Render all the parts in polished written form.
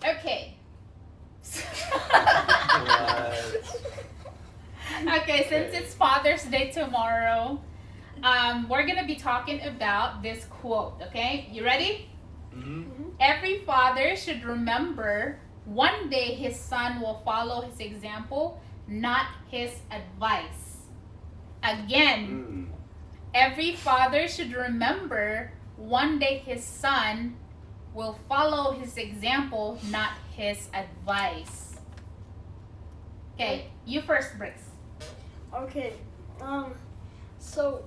Okay. What? Okay, since it's Father's Day tomorrow, we're gonna be talking about this quote. Okay, you ready? Mm-hmm. Every father should remember one day his son will follow his example, not his advice. Again, every father should remember one day his son will follow his example, not his advice. Okay, you first, Bricks. Okay. So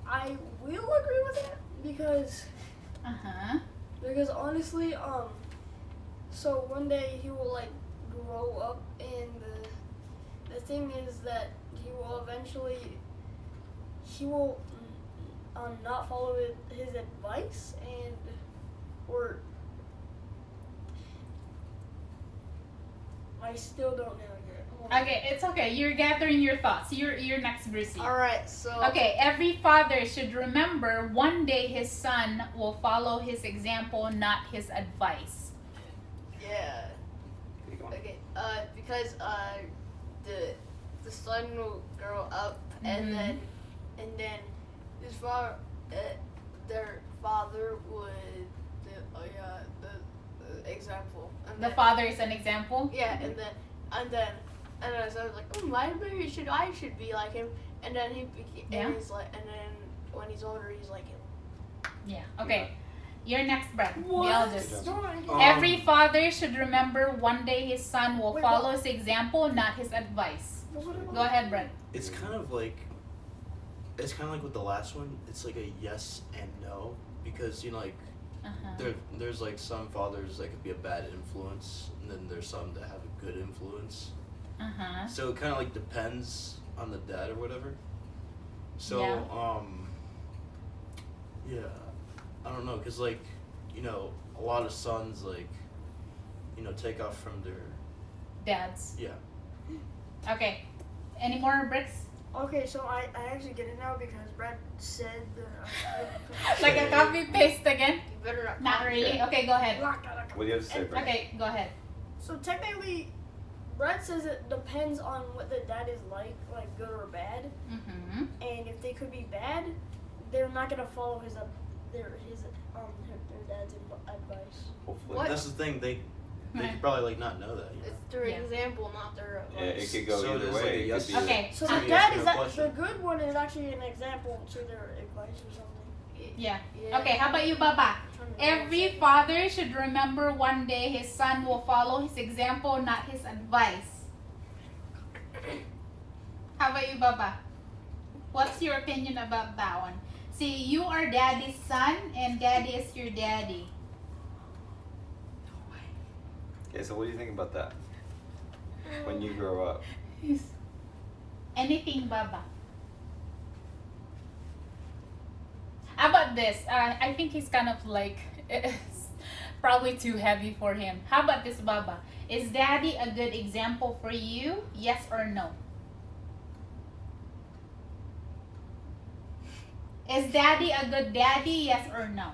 I will agree with that because Uh-huh. honestly, so one day he will like grow up, and the thing is that he will eventually not follow his advice, and or I still don't know yet. Okay, it's okay. You're gathering your thoughts. You're next, Brucey. All right. So Okay, every father should remember one day his son will follow his example, not his advice. Yeah. Okay. Because the son will grow up, and Mhm. then his father, their father would the example. And The then, father is an example. Yeah, and then so I was like, maybe I should be like him. And then he became, Yeah. and he's like, and then when he's older, he's like him. Yeah. Okay. You're next, Brett. what? The eldest. Don't- Every father should remember one day his son will Wait, follow his example, not his advice. Go ahead, Brett. It's kind of like with the last one. It's like a yes and no, because like Uh-huh. there's like some fathers that could be a bad influence, and then there's some that have a good influence. Uh-huh. So it kind of like depends on the dad or whatever. So Yeah. yeah, I don't know, cause like a lot of sons like take off from their Dads. yeah. Okay. Any more bricks? Okay, so I actually get it now because Brad said Like a copy paste again? You better not. Not copy really. it. Okay, go ahead. What do you have to say, Brent? Okay, go ahead. So technically, Brad says it depends on what the dad is like good or bad. Mm-hmm. And if they could be bad, they're not gonna follow their dad's advice. Hopefully. What? That's the thing. They Right. could probably like not know that. It's their Yeah. example, not their Yeah, it advice. could go So it either is like way. a It yes- could be Okay. So So the yes, dad no is the question. good one is actually an example to their advice or something. Yeah. Yeah. Okay, how about you, Baba? I'm trying to Every father should remember one day his son will follow his example, not his advice. How about you, Baba? What's your opinion about that one? See, you are daddy's son and daddy is your daddy. Okay, so what do you think about that? When you grow up. Anything, Baba? How about this? I think he's kind of like it's probably too heavy for him. How about this, Baba? Is daddy a good example for you? Yes or no? Is daddy a good daddy? Yes or no?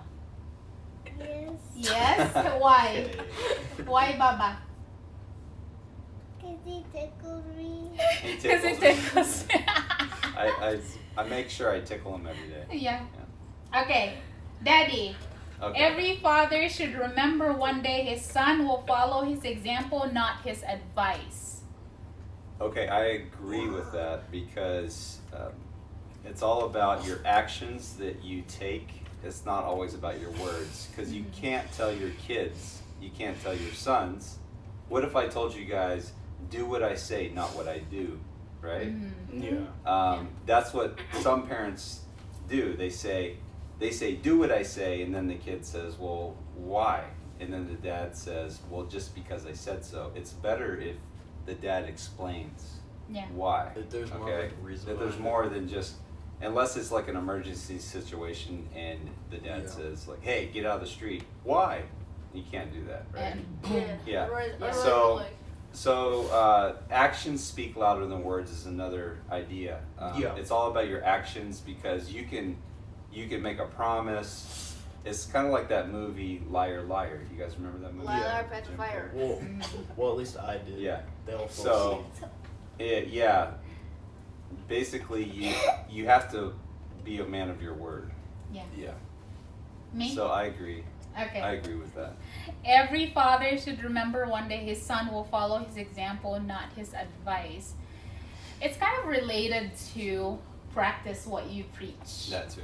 Yes, Yes? Why? Okay. Why, Baba? because he tickled me. He Because it tickles. tickles. I make sure I tickle him every day. Yeah. Okay. Daddy, Okay. every father should remember one day his son will follow his example, not his advice. Okay, I agree with that because it's all about your actions that you take. It's not always about your words because you can't tell your kids, you can't tell your sons. What if I told you guys, do what I say, not what I do, right? Mhm. Yeah. That's what some parents do. They say, do what I say, and then the kid says, well, why? And then the dad says, well, just because I said so. It's better if the dad explains Yeah. why. That there's more Okay? like a reason. That there's behind more it. than just, unless it's like an emergency situation and the dad Yeah. says like, hey, get out of the street. Why? You can't do that, right? And boom. Yeah. Otherwise, So- like, So actions speak louder than words is another idea. Yeah. It's all about your actions because you can make a promise It's kind of like that movie Liar Liar. You guys remember that movie? Liar, Pets of Fire. Well, at least I did. Yeah. They all So, yeah. Basically, you have to be a man of your word. yeah. Me? So I agree. Okay. I agree with that. Every father should remember one day his son will follow his example, not his advice. It's kind of related to practice what you preach. That too.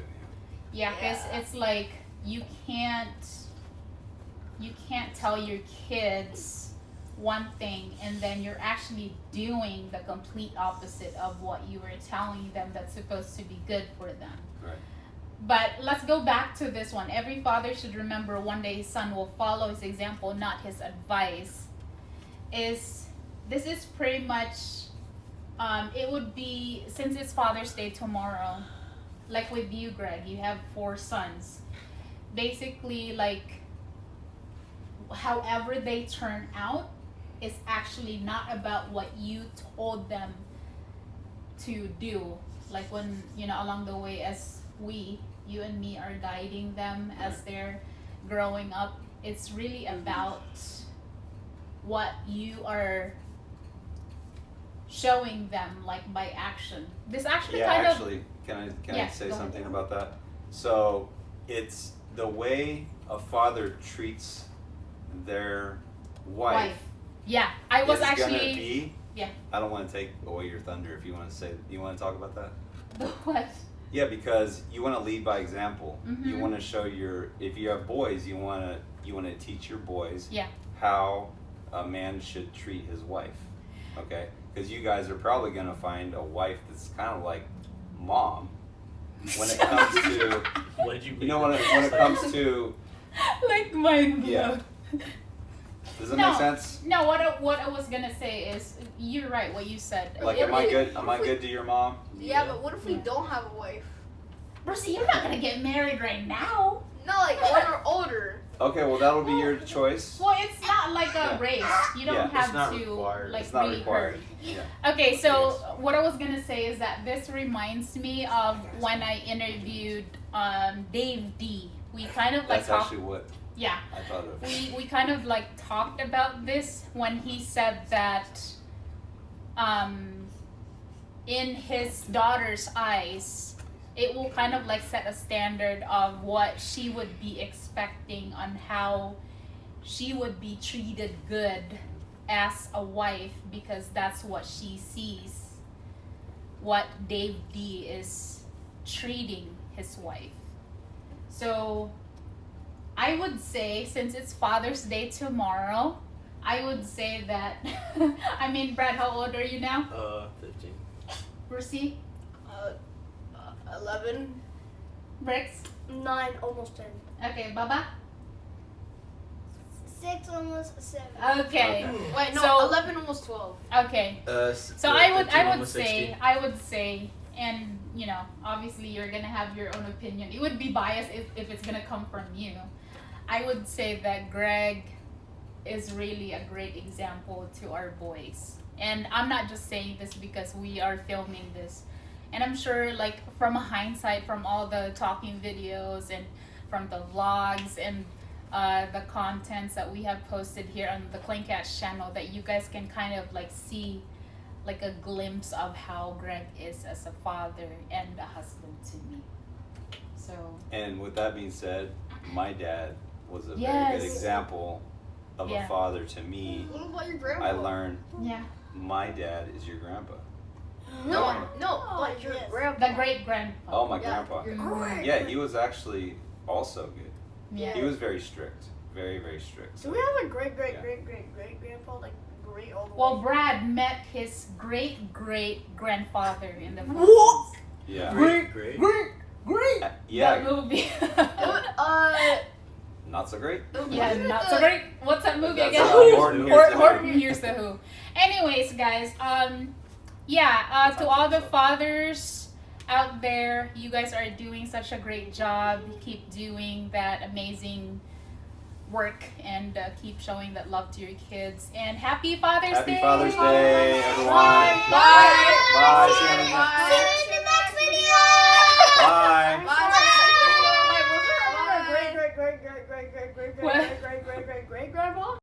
Yeah, because Yeah. it's like you can't tell your kids one thing and then you're actually doing the complete opposite of what you were telling them that's supposed to be good for them. Right. But let's go back to this one. Every father should remember one day his son will follow his example, not his advice. This is pretty much, it would be, since it's Father's Day tomorrow, like with you, Greg, you have 4 sons. Basically, like, however they turn out is actually not about what you told them to do. Like when, along the way as you and me are guiding them as they're growing up, it's really about what you are showing them, like by action. This actually Yeah, kind actually, can I Yeah, say go something ahead. about that? So it's the way a father treats their wife. Yeah, I was is actually gonna be. yeah. I don't want to take away your thunder. If you want to say, you want to talk about that? What? Yeah, because you want to lead by example. You Mhm. want to show if you have boys, you want to teach your boys Yeah. how a man should treat his wife. Okay, because you guys are probably gonna find a wife that's kind of like mom when it comes to What did you? when it comes to Like mind blown. Yeah. does that No. make sense? No, what I was gonna say is you're right. What you said. Like, What am I if we- good? Am I good to your mom? Yeah, but what if we don't have a wife? Brucey, you're not gonna get married right now. No, like when we're older. Okay, well that'll be your choice. Well, it's not like a Yeah. race. You don't Yeah, it's have not to required. like It's not really required. hurry. Yeah. Okay, so Yes. what I was gonna say is that this reminds me of when I interviewed Dave D. We kind of like That's talked. actually what Yeah. I thought of. We kind of like talked about this when he said that in his daughter's eyes it will kind of like set a standard of what she would be expecting on how she would be treated good as a wife, because that's what she sees what Dave D is treating his wife. So I would say, since it's Father's Day tomorrow, I would say that I mean, Brad, how old are you now? 15. Brucey? 11. Bricks? 9, almost 10. Okay, Baba? 6, almost 7. Okay. Wait, no, So- 11, almost 12. Okay. So I would say, and obviously you're gonna have your own opinion. It would be biased if it's gonna come from you. I would say that Greg is really a great example to our boys. And I'm not just saying this because we are filming this. And I'm sure, like, from a hindsight, from all the talking videos and from the vlogs and the contents that we have posted here on the Klingcast channel, that you guys can kind of like see like a glimpse of how Greg is as a father and a husband to me. So And with that being said, my dad was a very Yes. good example of Yeah. a father to me. What about your grandpa? I learned yeah, my dad is your grandpa. No, Oh, like your yes. grandpa. the great grandpa. Oh, my Yeah, grandpa. your Mm. Yeah, he was actually also good. Yeah. He was very strict. Very, very strict. Do we have a great Yeah. grandpa? Like, great all the Well, way? Brad met his great grandfather in the What? Yeah. Great. great that Yeah, movie. not so great. Yeah, not so great. What's that movie That's, again? Horton Hears the Who. Horton Hears the Who. Anyways, guys, to all the fathers out there, you guys are doing such a great job. Keep doing that amazing work and keep showing that love to your kids. And happy Father's Day! Happy Father's Day, everyone. Bye. Bye. See See you you in next the next video. Bye. Bye. Wait, was there ever a great great grandma?